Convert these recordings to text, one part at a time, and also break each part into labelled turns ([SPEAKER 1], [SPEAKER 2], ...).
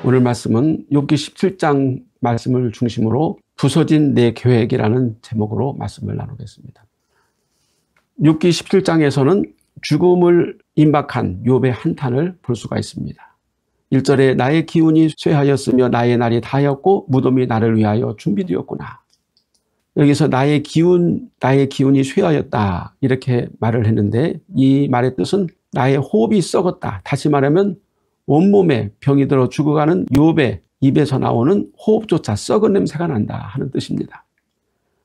[SPEAKER 1] 오늘 말씀은 욥기 17장 말씀을 중심으로 부서진 내 계획이라는 제목으로 말씀을 나누겠습니다. 욥기 17장에서는 죽음을 임박한 욥의 한탄을 볼 수가 있습니다. 1절에 나의 기운이 쇠하였으며 나의 날이 다하였고 무덤이 나를 위하여 준비되었구나. 여기서 나의 기운이 쇠하였다 이렇게 말을 했는데, 이 말의 뜻은 나의 호흡이 썩었다. 다시 말하면 온몸에 병이 들어 죽어가는 욥의 입에서 나오는 호흡조차 썩은 냄새가 난다 하는 뜻입니다.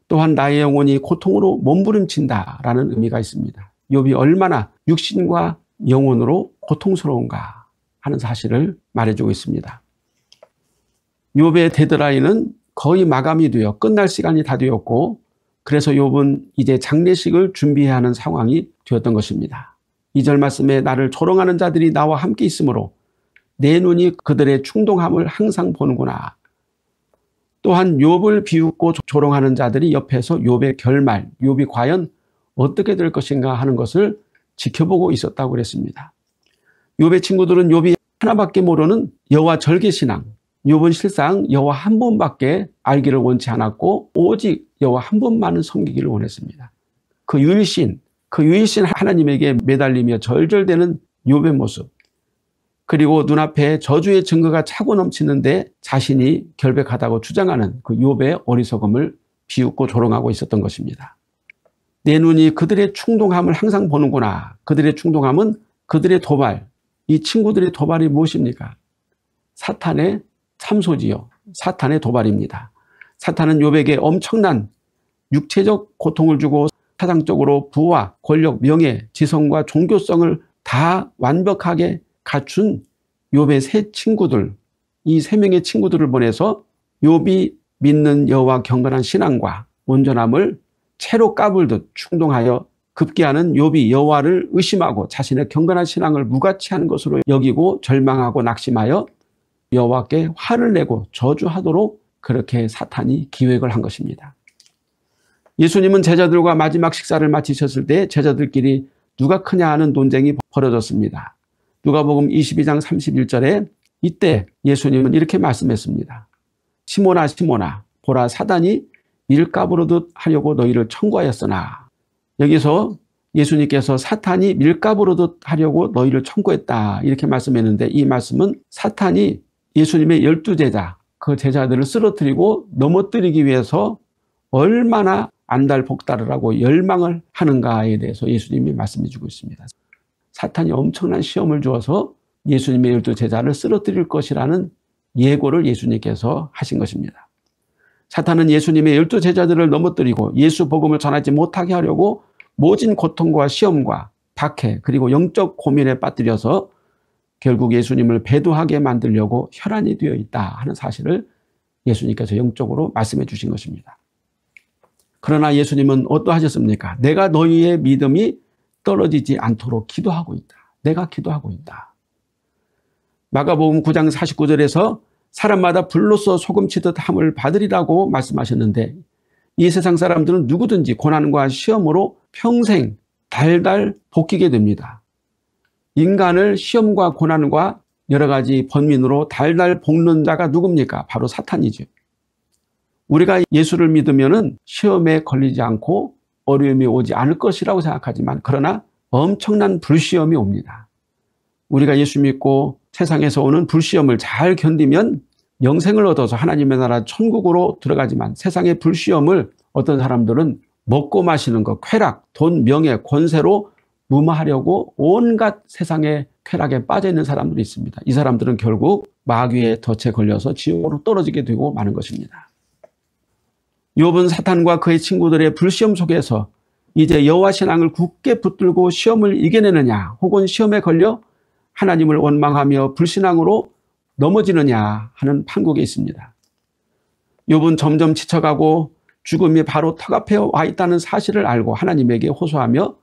[SPEAKER 1] 또한 나의 영혼이 고통으로 몸부림친다라는 의미가 있습니다. 욥이 얼마나 육신과 영혼으로 고통스러운가 하는 사실을 말해주고 있습니다. 욥의 데드라인은 거의 마감이 되어 끝날 시간이 다 되었고, 그래서 욥은 이제 장례식을 준비해야 하는 상황이 되었던 것입니다. 2절 말씀에 나를 조롱하는 자들이 나와 함께 있으므로 내 눈이 그들의 충동함을 항상 보는구나. 또한 욥을 비웃고 조롱하는 자들이 옆에서 욥의 결말, 욥이 과연 어떻게 될 것인가 하는 것을 지켜보고 있었다고 그랬습니다. 욥의 친구들은 욥이 하나밖에 모르는 여호와 절개신앙, 욥은 실상 여호와 한 분밖에 알기를 원치 않았고 오직 여호와 한 분만을 섬기기를 원했습니다. 그 유일신 하나님에게 매달리며 절절대는 욥의 모습, 그리고 눈앞에 저주의 증거가 차고 넘치는데 자신이 결백하다고 주장하는 그 욥의 어리석음을 비웃고 조롱하고 있었던 것입니다. 내 눈이 그들의 충동함을 항상 보는구나. 그들의 충동함은 그들의 도발. 이 친구들의 도발이 무엇입니까? 사탄의 참소지요. 사탄의 도발입니다. 사탄은 욥에게 엄청난 육체적 고통을 주고 사상적으로 부와 권력, 명예, 지성과 종교성을 다 완벽하게 갖춘 욥의 세 친구들, 이 세 명의 친구들을 보내서 욥이 믿는 여호와 경건한 신앙과 온전함을 채로 까불듯 충동하여 급기야는 욥이 여호와를 의심하고 자신의 경건한 신앙을 무가치하는 것으로 여기고 절망하고 낙심하여 여호와께 화를 내고 저주하도록 그렇게 사탄이 기획을 한 것입니다. 예수님은 제자들과 마지막 식사를 마치셨을 때 제자들끼리 누가 크냐 하는 논쟁이 벌어졌습니다. 누가복음 22장 31절에 이때 예수님은 이렇게 말씀했습니다. 시몬아 시몬아 보라 사단이 밀가부르듯 하려고 너희를 청구하였으나, 여기서 예수님께서 사탄이 밀가부르듯 하려고 너희를 청구했다 이렇게 말씀했는데, 이 말씀은 사탄이 예수님의 12제자 그 제자들을 쓰러뜨리고 넘어뜨리기 위해서 얼마나 안달복달을 하고 열망을 하는가에 대해서 예수님이 말씀해 주고 있습니다. 사탄이 엄청난 시험을 주어서 예수님의 12제자를 쓰러뜨릴 것이라는 예고를 예수님께서 하신 것입니다. 사탄은 예수님의 12제자들을 넘어뜨리고 예수 복음을 전하지 못하게 하려고 모진 고통과 시험과 박해 그리고 영적 고민에 빠뜨려서 결국 예수님을 배도하게 만들려고 혈안이 되어 있다 하는 사실을 예수님께서 영적으로 말씀해 주신 것입니다. 그러나 예수님은 어떠하셨습니까? 내가 너희의 믿음이 떨어지지 않도록 기도하고 있다. 내가 기도하고 있다. 마가복음 9장 49절에서 사람마다 불로써 소금치듯 함을 받으리라고 말씀하셨는데, 이 세상 사람들은 누구든지 고난과 시험으로 평생 달달 볶이게 됩니다. 인간을 시험과 고난과 여러 가지 번민으로 달달 볶는 자가 누굽니까? 바로 사탄이죠. 우리가 예수를 믿으면은 시험에 걸리지 않고 어려움이 오지 않을 것이라고 생각하지만, 그러나 엄청난 불시험이 옵니다. 우리가 예수 믿고 세상에서 오는 불시험을 잘 견디면 영생을 얻어서 하나님의 나라 천국으로 들어가지만, 세상의 불시험을 어떤 사람들은 먹고 마시는 것, 쾌락, 돈, 명예, 권세로 무마하려고 온갖 세상의 쾌락에 빠져 있는 사람들이 있습니다. 이 사람들은 결국 마귀의 덫에 걸려서 지옥으로 떨어지게 되고 마는 것입니다. 욥은 사탄과 그의 친구들의 불시험 속에서 이제 여호와 신앙을 굳게 붙들고 시험을 이겨내느냐, 혹은 시험에 걸려 하나님을 원망하며 불신앙으로 넘어지느냐 하는 판국에 있습니다. 욥은 점점 지쳐가고 죽음이 바로 턱앞에 와 있다는 사실을 알고 하나님에게 호소하며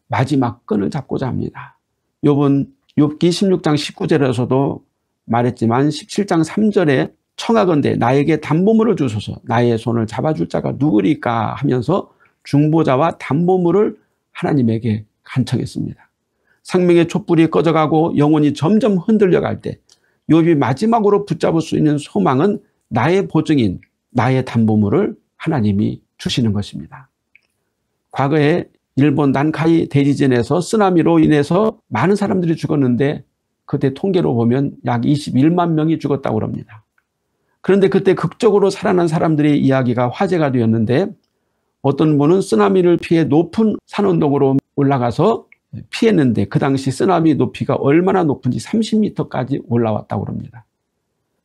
[SPEAKER 1] 마지막 끈을 잡고자 합니다. 욥은 욥기 16장 19절에서도 말했지만 17장 3절에 청하건대 나에게 담보물을 주소서, 나의 손을 잡아줄 자가 누구리까 하면서 중보자와 담보물을 하나님에게 간청했습니다. 생명의 촛불이 꺼져가고 영혼이 점점 흔들려갈 때 욥이 마지막으로 붙잡을 수 있는 소망은 나의 보증인 나의 담보물을 하나님이 주시는 것입니다. 과거에 일본 난카이 대지진에서 쓰나미로 인해서 많은 사람들이 죽었는데 그때 통계로 보면 약 21만 명이 죽었다고 합니다. 그런데 그때 극적으로 살아난 사람들의 이야기가 화제가 되었는데 어떤 분은 쓰나미를 피해 높은 산 언덕으로 올라가서 피했는데 그 당시 쓰나미 높이가 얼마나 높은지 30m까지 올라왔다고 합니다.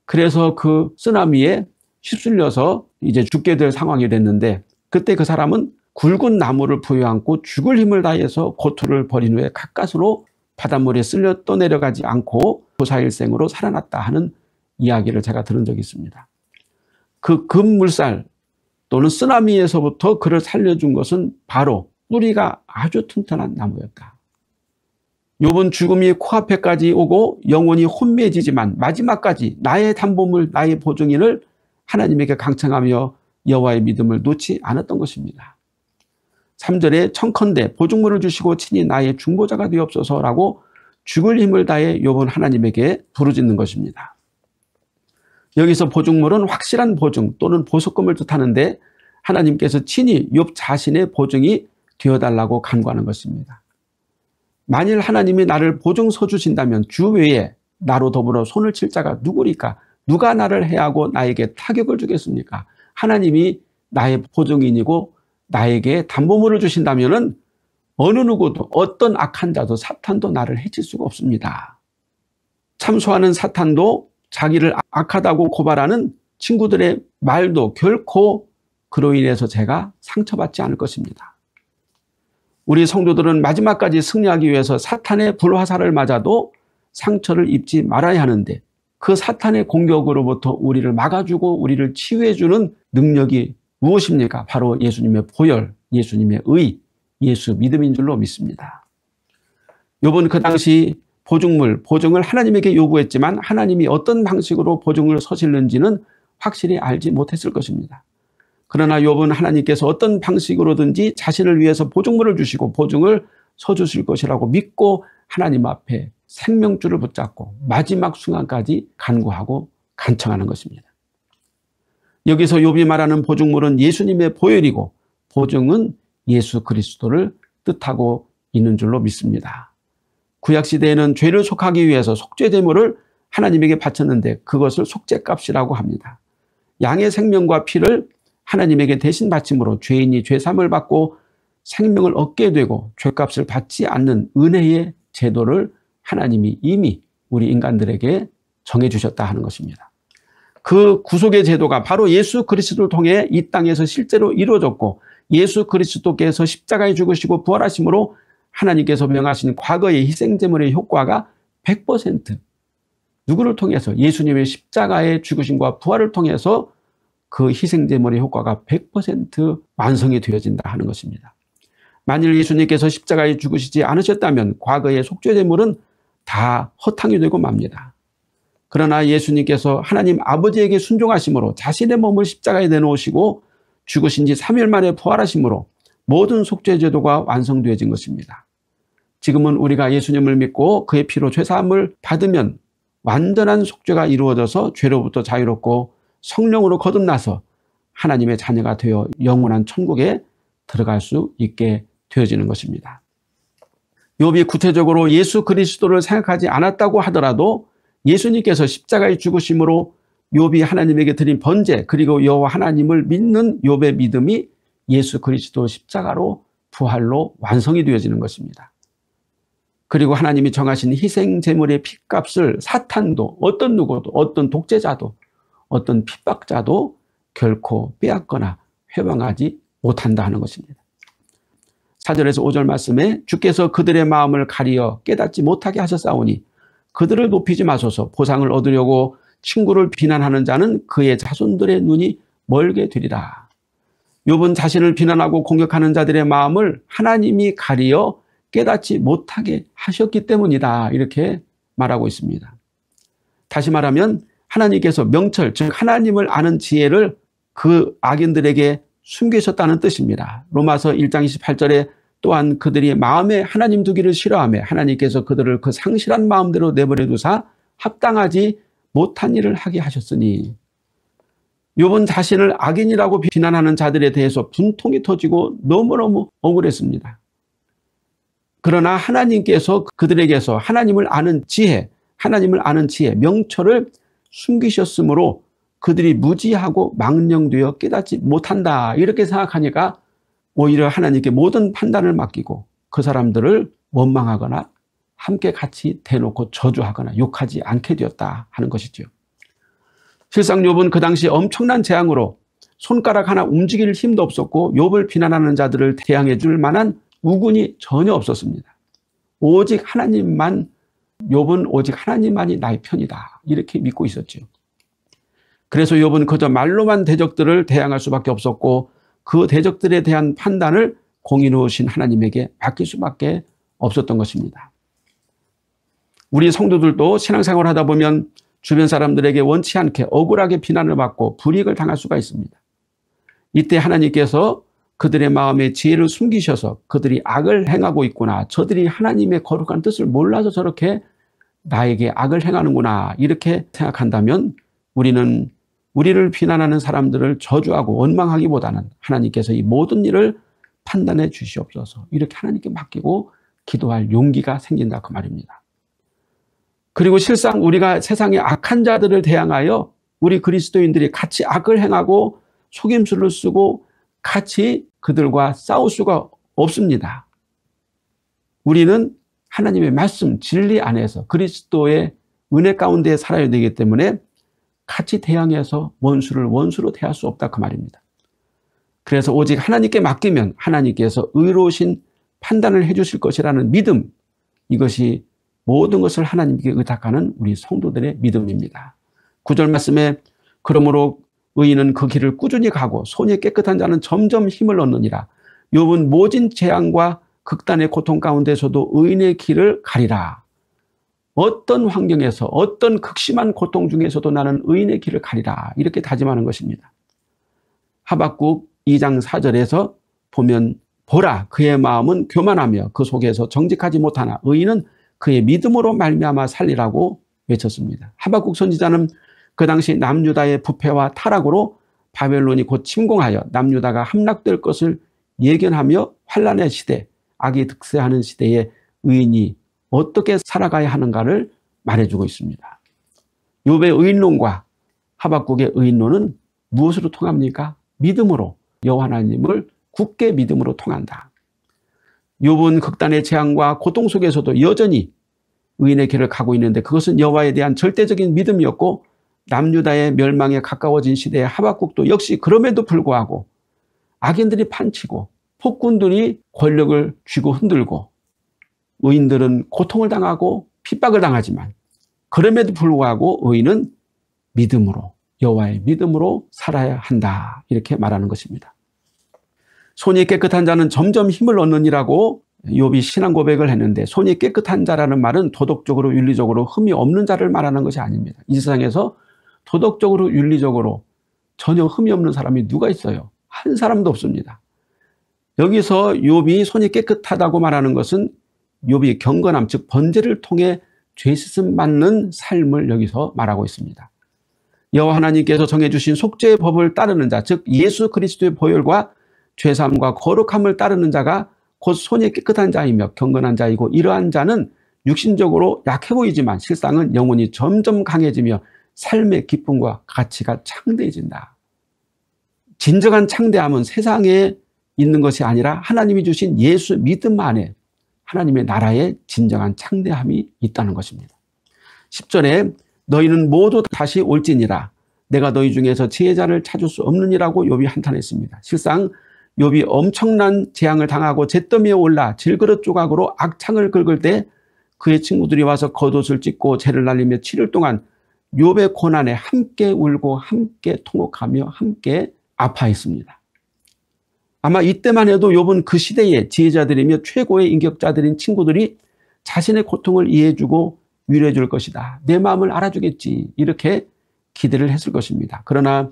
[SPEAKER 1] 그래서 그 쓰나미에 휩쓸려서 이제 죽게 될 상황이 됐는데 그때 그 사람은 굵은 나무를 부여안고 죽을 힘을 다해서 고투를 벌인 후에 가까스로 바닷물에 쓸려 떠내려가지 않고 조사일생으로 살아났다 하는 이야기를 제가 들은 적이 있습니다. 그 급물살 또는 쓰나미에서부터 그를 살려준 것은 바로 뿌리가 아주 튼튼한 나무였다. 욥은 죽음이 코앞에까지 오고 영혼이 혼미해지지만 마지막까지 나의 담보물 나의 보증인을 하나님에게 강청하며 여호와의 믿음을 놓지 않았던 것입니다. 3절에 청컨대 보증물을 주시고 친히 나의 중보자가 되옵소서라고 죽을 힘을 다해 욥은 하나님에게 부르짖는 것입니다. 여기서 보증물은 확실한 보증 또는 보석금을 뜻하는데 하나님께서 친히 욥 자신의 보증이 되어달라고 간구하는 것입니다. 만일 하나님이 나를 보증서 주신다면 주 외에 나로 더불어 손을 칠 자가 누구리까? 누가 나를 해하고 나에게 타격을 주겠습니까? 하나님이 나의 보증인이고 나에게 담보물을 주신다면 어느 누구도 어떤 악한 자도 사탄도 나를 해칠 수가 없습니다. 참소하는 사탄도 자기를 악하다고 고발하는 친구들의 말도 결코 그로 인해서 제가 상처받지 않을 것입니다. 우리 성도들은 마지막까지 승리하기 위해서 사탄의 불화살을 맞아도 상처를 입지 말아야 하는데 그 사탄의 공격으로부터 우리를 막아주고 우리를 치유해주는 능력이 무엇입니까? 바로 예수님의 보혈, 예수님의 의, 예수 믿음인 줄로 믿습니다. 욥은 그 당시 보증을 하나님에게 요구했지만 하나님이 어떤 방식으로 보증을 서실는지는 확실히 알지 못했을 것입니다. 그러나 욥은 하나님께서 어떤 방식으로든지 자신을 위해서 보증물을 주시고 보증을 서주실 것이라고 믿고 하나님 앞에 생명줄을 붙잡고 마지막 순간까지 간구하고 간청하는 것입니다. 여기서 욥이 말하는 보증물은 예수님의 보혈이고 보증은 예수 그리스도를 뜻하고 있는 줄로 믿습니다. 구약시대에는 죄를 속하기 위해서 속죄제물을 하나님에게 바쳤는데 그것을 속죄값이라고 합니다. 양의 생명과 피를 하나님에게 대신 바침으로 죄인이 죄삼을 받고 생명을 얻게 되고 죄값을 받지 않는 은혜의 제도를 하나님이 이미 우리 인간들에게 정해주셨다 하는 것입니다. 그 구속의 제도가 바로 예수 그리스도를 통해 이 땅에서 실제로 이루어졌고 예수 그리스도께서 십자가에 죽으시고 부활하심으로 하나님께서 명하신 과거의 희생제물의 효과가 100% 누구를 통해서 예수님의 십자가의 죽으심과 부활을 통해서 그 희생제물의 효과가 100% 완성이 되어진다 하는 것입니다. 만일 예수님께서 십자가에 죽으시지 않으셨다면 과거의 속죄제물은 다 허탕이 되고 맙니다. 그러나 예수님께서 하나님 아버지에게 순종하심으로 자신의 몸을 십자가에 내놓으시고 죽으신 지 3일 만에 부활하심으로 모든 속죄제도가 완성되어진 것입니다. 지금은 우리가 예수님을 믿고 그의 피로 죄사함을 받으면 완전한 속죄가 이루어져서 죄로부터 자유롭고 성령으로 거듭나서 하나님의 자녀가 되어 영원한 천국에 들어갈 수 있게 되어지는 것입니다. 욥이 구체적으로 예수 그리스도를 생각하지 않았다고 하더라도 예수님께서 십자가에 죽으심으로 욥이 하나님에게 드린 번제 그리고 여호와 하나님을 믿는 욥의 믿음이 예수 그리스도 십자가로 부활로 완성이 되어지는 것입니다. 그리고 하나님이 정하신 희생제물의 핏값을 사탄도 어떤 누구도 어떤 독재자도 어떤 핍박자도 결코 빼앗거나 회방하지 못한다 하는 것입니다. 4절에서 5절 말씀에 주께서 그들의 마음을 가리어 깨닫지 못하게 하셨사오니 그들을 높이지 마소서. 보상을 얻으려고 친구를 비난하는 자는 그의 자손들의 눈이 멀게 되리라. 욥은 자신을 비난하고 공격하는 자들의 마음을 하나님이 가리어 깨닫지 못하게 하셨기 때문이다 이렇게 말하고 있습니다. 다시 말하면 하나님께서 명철 즉 하나님을 아는 지혜를 그 악인들에게 숨기셨다는 뜻입니다. 로마서 1장 28절에 또한 그들이 마음에 하나님 두기를 싫어하며 하나님께서 그들을 그 상실한 마음대로 내버려 두사 합당하지 못한 일을 하게 하셨으니. 욥은 자신을 악인이라고 비난하는 자들에 대해서 분통이 터지고 너무너무 억울했습니다. 그러나 하나님께서 그들에게서 하나님을 아는 지혜, 명철을 숨기셨으므로 그들이 무지하고 망령되어 깨닫지 못한다. 이렇게 생각하니까 오히려 하나님께 모든 판단을 맡기고 그 사람들을 원망하거나 함께 같이 대놓고 저주하거나 욕하지 않게 되었다 하는 것이죠. 실상 욥은 그 당시 엄청난 재앙으로 손가락 하나 움직일 힘도 없었고 욥을 비난하는 자들을 대항해 줄 만한 우군이 전혀 없었습니다. 오직 하나님만, 욥은 오직 하나님만이 나의 편이다 이렇게 믿고 있었죠. 그래서 욥은 그저 말로만 대적들을 대항할 수밖에 없었고 그 대적들에 대한 판단을 공의로우신 하나님에게 맡길 수밖에 없었던 것입니다. 우리 성도들도 신앙생활을 하다 보면 주변 사람들에게 원치 않게 억울하게 비난을 받고 불이익을 당할 수가 있습니다. 이때 하나님께서 그들의 마음에 지혜를 숨기셔서 그들이 악을 행하고 있구나, 저들이 하나님의 거룩한 뜻을 몰라서 저렇게 나에게 악을 행하는구나 이렇게 생각한다면 우리는 우리를 비난하는 사람들을 저주하고 원망하기보다는 하나님께서 이 모든 일을 판단해 주시옵소서 이렇게 하나님께 맡기고 기도할 용기가 생긴다 그 말입니다. 그리고 실상 우리가 세상의 악한 자들을 대항하여 우리 그리스도인들이 같이 악을 행하고 속임수를 쓰고 같이 그들과 싸울 수가 없습니다. 우리는 하나님의 말씀, 진리 안에서 그리스도의 은혜 가운데 살아야 되기 때문에 같이 대항해서 원수를 원수로 대할 수 없다 그 말입니다. 그래서 오직 하나님께 맡기면 하나님께서 의로우신 판단을 해주실 것이라는 믿음, 이것이 모든 것을 하나님께 의탁하는 우리 성도들의 믿음입니다. 9절 말씀에 그러므로 의인은 그 길을 꾸준히 가고 손이 깨끗한 자는 점점 힘을 얻느니라. 욥은 모진 재앙과 극단의 고통 가운데서도 의인의 길을 가리라. 어떤 환경에서 어떤 극심한 고통 중에서도 나는 의인의 길을 가리라 이렇게 다짐하는 것입니다. 하박국 2장 4절에서 보면 보라 그의 마음은 교만하며 그 속에서 정직하지 못하나 의인은 그의 믿음으로 말미암아 살리라고 외쳤습니다. 하박국 선지자는 그 당시 남유다의 부패와 타락으로 바벨론이 곧 침공하여 남유다가 함락될 것을 예견하며 환란의 시대, 악이 득세하는 시대에 의인이 어떻게 살아가야 하는가를 말해주고 있습니다. 욥의 의인론과 하박국의 의인론은 무엇으로 통합니까? 믿음으로, 여호와 하나님을 굳게 믿음으로 통한다. 욥은 극단의 재앙과 고통 속에서도 여전히 의인의 길을 가고 있는데 그것은 여호와에 대한 절대적인 믿음이었고 남유다의 멸망에 가까워진 시대의 하박국도 역시 그럼에도 불구하고 악인들이 판치고 폭군들이 권력을 쥐고 흔들고 의인들은 고통을 당하고 핍박을 당하지만 그럼에도 불구하고 의인은 믿음으로, 여호와의 믿음으로 살아야 한다 이렇게 말하는 것입니다. 손이 깨끗한 자는 점점 힘을 얻느니라고 욥이 신앙 고백을 했는데 손이 깨끗한 자라는 말은 도덕적으로 윤리적으로 흠이 없는 자를 말하는 것이 아닙니다. 이 세상에서 도덕적으로 윤리적으로 전혀 흠이 없는 사람이 누가 있어요? 한 사람도 없습니다. 여기서 욥이 손이 깨끗하다고 말하는 것은 욥이 경건함 즉 번제를 통해 죄 씻음 받는 삶을 여기서 말하고 있습니다. 여호와 하나님께서 정해주신 속죄의 법을 따르는 자 즉 예수 그리스도의 보혈과 죄사함과 거룩함을 따르는 자가 곧 손이 깨끗한 자이며 경건한 자이고 이러한 자는 육신적으로 약해 보이지만 실상은 영혼이 점점 강해지며 삶의 기쁨과 가치가 창대해진다. 진정한 창대함은 세상에 있는 것이 아니라 하나님이 주신 예수 믿음 안에 하나님의 나라에 진정한 창대함이 있다는 것입니다. 10절에 너희는 모두 다시 올지니라 내가 너희 중에서 지혜자를 찾을 수 없느니라고 욥이 한탄했습니다. 실상 욥이 엄청난 재앙을 당하고 잿더미에 올라 질그릇 조각으로 악창을 긁을 때 그의 친구들이 와서 겉옷을 찢고 재를 날리며 7일 동안 욥의 고난에 함께 울고 함께 통곡하며 함께 아파했습니다. 아마 이때만 해도 욥은 그 시대의 지혜자들이며 최고의 인격자들인 친구들이 자신의 고통을 이해해주고 위로해 줄 것이다. 내 마음을 알아주겠지. 이렇게 기대를 했을 것입니다. 그러나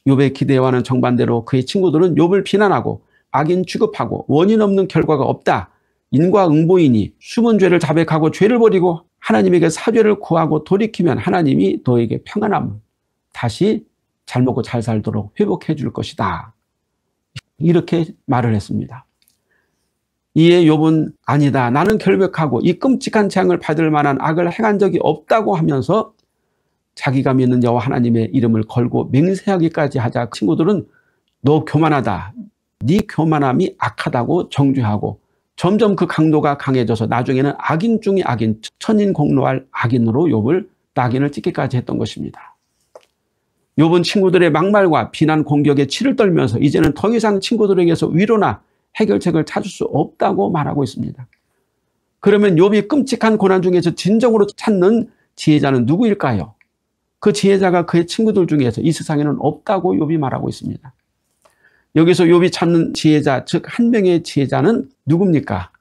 [SPEAKER 1] 욥의 기대와는 정반대로 그의 친구들은 욥을 비난하고 악인 취급하고 원인 없는 결과가 없다. 인과응보이니 숨은 죄를 자백하고 죄를 버리고 하나님에게 사죄를 구하고 돌이키면 하나님이 너에게 평안함, 다시 잘 먹고 잘 살도록 회복해 줄 것이다. 이렇게 말을 했습니다. 이에 욥은 아니다. 나는 결백하고 이 끔찍한 재앙을 받을 만한 악을 행한 적이 없다고 하면서 자기가 믿는 여호와 하나님의 이름을 걸고 맹세하기까지 하자 친구들은 너 교만하다. 네 교만함이 악하다고 정죄하고 점점 그 강도가 강해져서 나중에는 악인 중의 악인, 천인 공로할 악인으로 욥을 낙인을 찍기까지 했던 것입니다. 욥은 친구들의 막말과 비난 공격에 치를 떨면서 이제는 더 이상 친구들에게서 위로나 해결책을 찾을 수 없다고 말하고 있습니다. 그러면 욥이 끔찍한 고난 중에서 진정으로 찾는 지혜자는 누구일까요? 그 지혜자가 그의 친구들 중에서 이 세상에는 없다고 욥이 말하고 있습니다. 여기서 욥이 찾는 지혜자, 즉 한 명의 지혜자는 누굽니까?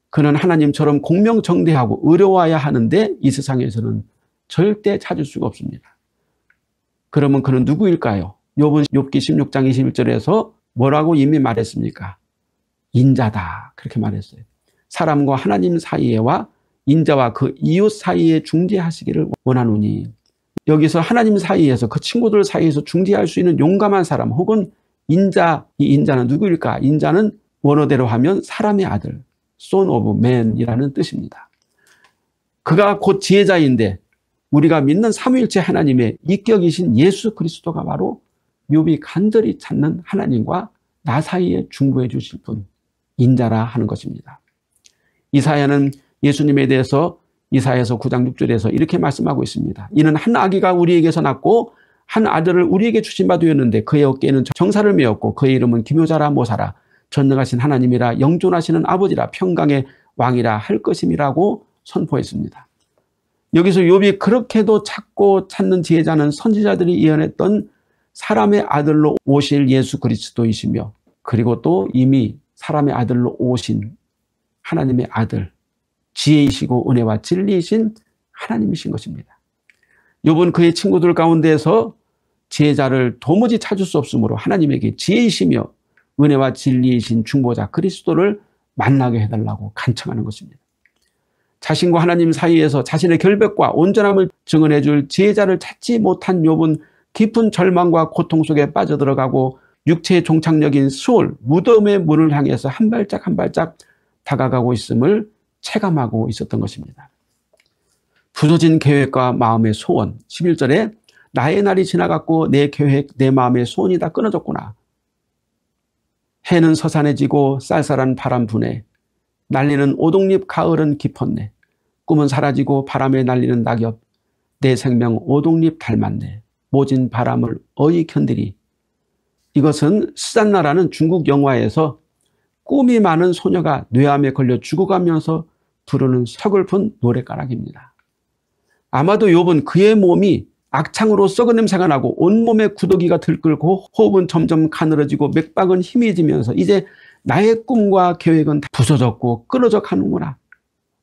[SPEAKER 1] 그는 하나님처럼 공명정대하고 의로워야 하는데 이 세상에서는 절대 찾을 수가 없습니다. 그러면 그는 누구일까요? 욥은 욥기 16장 21절에서 뭐라고 이미 말했습니까? 인자다. 그렇게 말했어요. 사람과 하나님 사이에와 인자와 그 이웃 사이에 중재하시기를 원하노니. 여기서 하나님 사이에서 그 친구들 사이에서 중재할 수 있는 용감한 사람 혹은 인자, 이 인자는 누구일까? 인자는 원어대로 하면 사람의 아들, son of man이라는 뜻입니다. 그가 곧 지혜자인데 우리가 믿는 삼위일체 하나님의 인격이신 예수 그리스도가 바로 욥이 간절히 찾는 하나님과 나 사이에 중보해 주실 분, 인자라 하는 것입니다. 이사야는 예수님에 대해서 이사야서 9장 6절에서 이렇게 말씀하고 있습니다. 이는 한 아기가 우리에게서 낳고 한 아들을 우리에게 주신 바 되었는데 그의 어깨에는 정사를 메었고 그의 이름은 기묘자라 모사라 전능하신 하나님이라 영존하시는 아버지라 평강의 왕이라 할 것임이라고 선포했습니다. 여기서 욥이 그렇게도 찾고 찾는 지혜자는 선지자들이 예언했던 사람의 아들로 오실 예수 그리스도이시며 그리고 또 이미 사람의 아들로 오신 하나님의 아들, 지혜이시고 은혜와 진리이신 하나님이신 것입니다. 욥은 그의 친구들 가운데서 지혜자를 도무지 찾을 수 없으므로 하나님에게 지혜이시며 은혜와 진리이신 중보자 그리스도를 만나게 해달라고 간청하는 것입니다. 자신과 하나님 사이에서 자신의 결백과 온전함을 증언해 줄 지혜자를 찾지 못한 욥은 깊은 절망과 고통 속에 빠져들어가고 육체의 종착역인 수올, 무덤의 문을 향해서 한 발짝 한 발짝 다가가고 있음을 체감하고 있었던 것입니다. 부서진 계획과 마음의 소원, 11절에 나의 날이 지나갔고 내 계획, 내 마음의 소원이 다 끊어졌구나. 해는 서산해지고 쌀쌀한 바람 부네. 날리는 오동잎 가을은 깊었네. 꿈은 사라지고 바람에 날리는 낙엽. 내 생명 오동잎 닮았네. 모진 바람을 어이 견디리. 이것은 스잔나라는 중국 영화에서 꿈이 많은 소녀가 뇌암에 걸려 죽어가면서 부르는 서글픈 노랫가락입니다. 아마도 욥은 그의 몸이 악창으로 썩은 냄새가 나고 온몸에 구더기가 들끓고 호흡은 점점 가늘어지고 맥박은 희미해지면서 이제 나의 꿈과 계획은 다 부서졌고 끊어져 가는구나.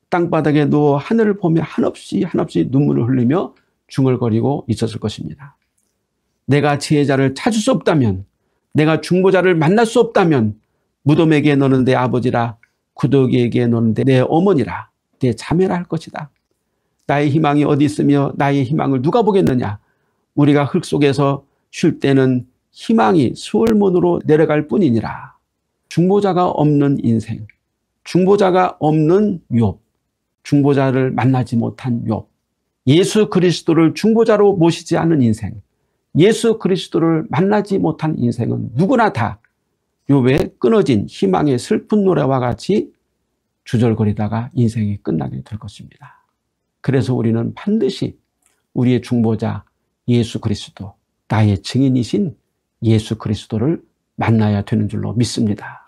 [SPEAKER 1] 땅바닥에 누워 하늘을 보며 한없이 눈물을 흘리며 중얼거리고 있었을 것입니다. 내가 지혜자를 찾을 수 없다면, 내가 중보자를 만날 수 없다면 무덤에게 너는 내 아버지라, 구더기에게 너는 내 어머니라, 내 자매라 할 것이다. 나의 희망이 어디 있으며 나의 희망을 누가 보겠느냐. 우리가 흙 속에서 쉴 때는 희망이 수월문으로 내려갈 뿐이니라. 중보자가 없는 인생, 중보자가 없는 욥, 중보자를 만나지 못한 욥, 예수 그리스도를 중보자로 모시지 않은 인생, 예수 그리스도를 만나지 못한 인생은 누구나 다 욥의 끊어진 희망의 슬픈 노래와 같이 주절거리다가 인생이 끝나게 될 것입니다. 그래서 우리는 반드시 우리의 중보자 예수 그리스도, 나의 증인이신 예수 그리스도를 만나야 되는 줄로 믿습니다.